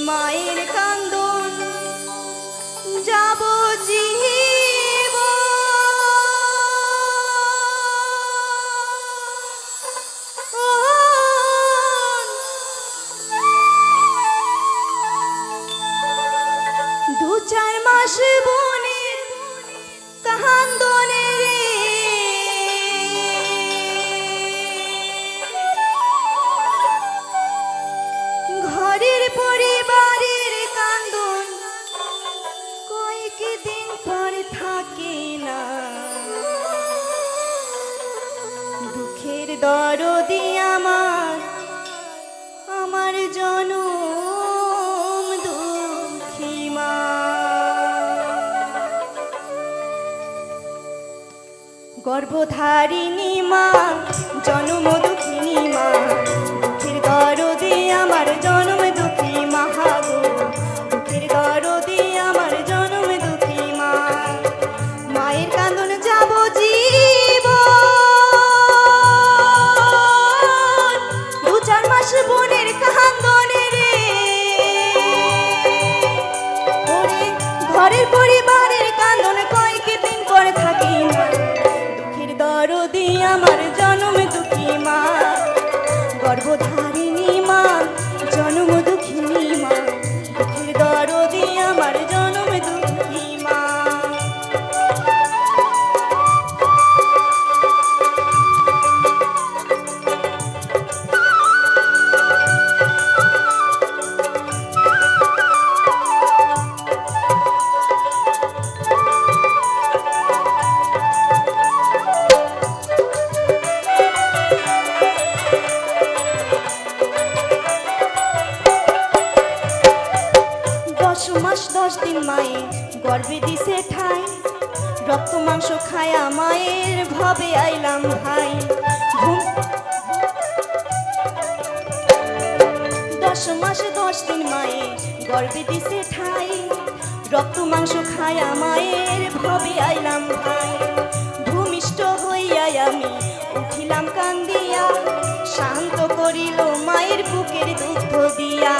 মায়ের কান্দন যাব জীব দু চার মাস বনের কান্দনে ঘরের পরিবারের কান্দন কয়েকদিন পর থাকে না দুঃখের দরদি আমার জনম দুঃখী মা গর্ভধারিণী মা জনম দুঃখিনী মা দুঃখের দরদি আমার জনম দুঃখী মা গো দুঃখের দরদি আমার জনম দুঃখী মা মায়ের কান্দন যাব জীব দু চার মাস বোনের কান্দনে রে ওরে ঘরের পরিবারের কান্দন কয়েকদিন পর থাকি না দুঃখের দরদি আমার জনম দুঃখী মা গর্ভধারিণী মা জনম দুঃখিনী মা দুঃখের দরদি আমার জনম দুঃখী মা মাস 10 দিন মায়ে গর্ভে দিছে ঠাই রক্ত মাংস খায়া মায়ের ভাবে আইলাম ভাই 10 মাস 10 দিন মায়ে গর্ভে দিছে ঠাই রক্ত মাংস খায়া মায়ের ভাবে আইলাম ভাই ভূমিষ্ঠ হইয়া আমি উঠিলাম কান্দিয়া শান্ত করিল মায়ের বুকের দুগ্ধ দিয়া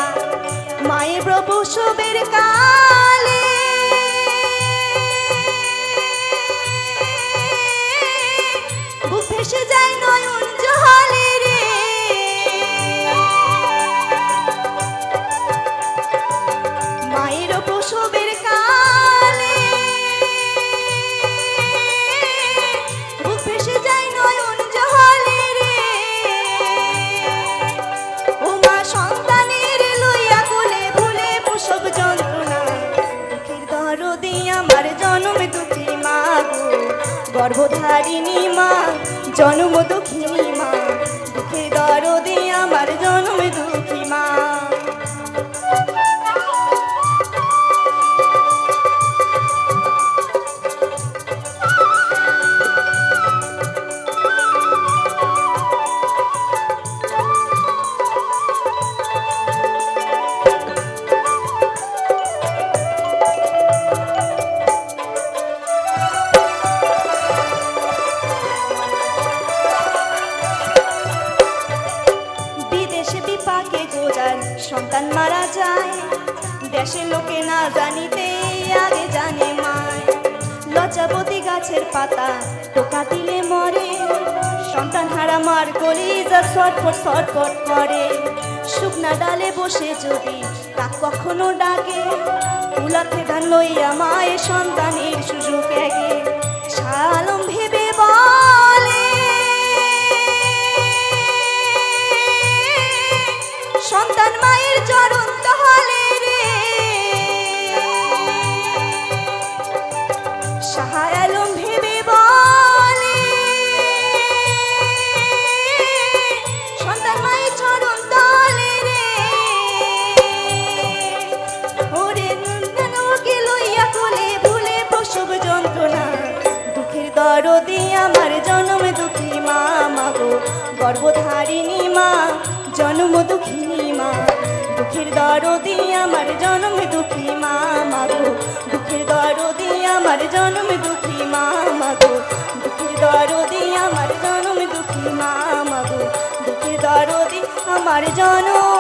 মায়ের প্রসবের কালে বুক ভেসে যায় নয়ন জলে রে মায়ের প্রসবের কালে বুক ভেসে যায় নয়ন জলে রে ও মা সন্তানের লইয়া কোলে ভুলে প্রসব যন্ত্রণা দুঃখের দরদি আমার জনম দুঃখী মা গো গর্ভধারিণী মা জনম দুঃখিনী মা দুঃখের দরদি আমার জনম দুঃখী মা সন্তান মারা যায় দেশের লোকে না জানিতে আগে জানে মায় লজ্জাবতী গাছের পাতা টোকা দিলে মরে সন্তান হারা মার কলিজা ছটফট ছটফট করে শুকনা ডালে বসে যদি তা কখনো ডাকে উলাতে ধান লইয়া মায়ের সন্তানের সুযোগ এগে শালম ভেবে বলে সন্তান মায়ের চরণ তলে রে শাহ আলম ভেবে বলে সন্তান মায়ের চরণ তলে রে ওরে নন্দনকে লইয়া কোলে ভুলে প্রসব যন্ত্রণা দুঃখের দরদি আমার জনম দুঃখী মা মাগো গর্ভধারিণী মা জনম দুঃখিনী মা দুঃখের দরদি আমার জনম দুঃখী মা মাগো দুঃখের দরদি আমার জনম দুঃখী মা মাগো দুঃখের দরদি আমার জনম দুঃখী মা মাগো দুঃখের দরদি আমার জনম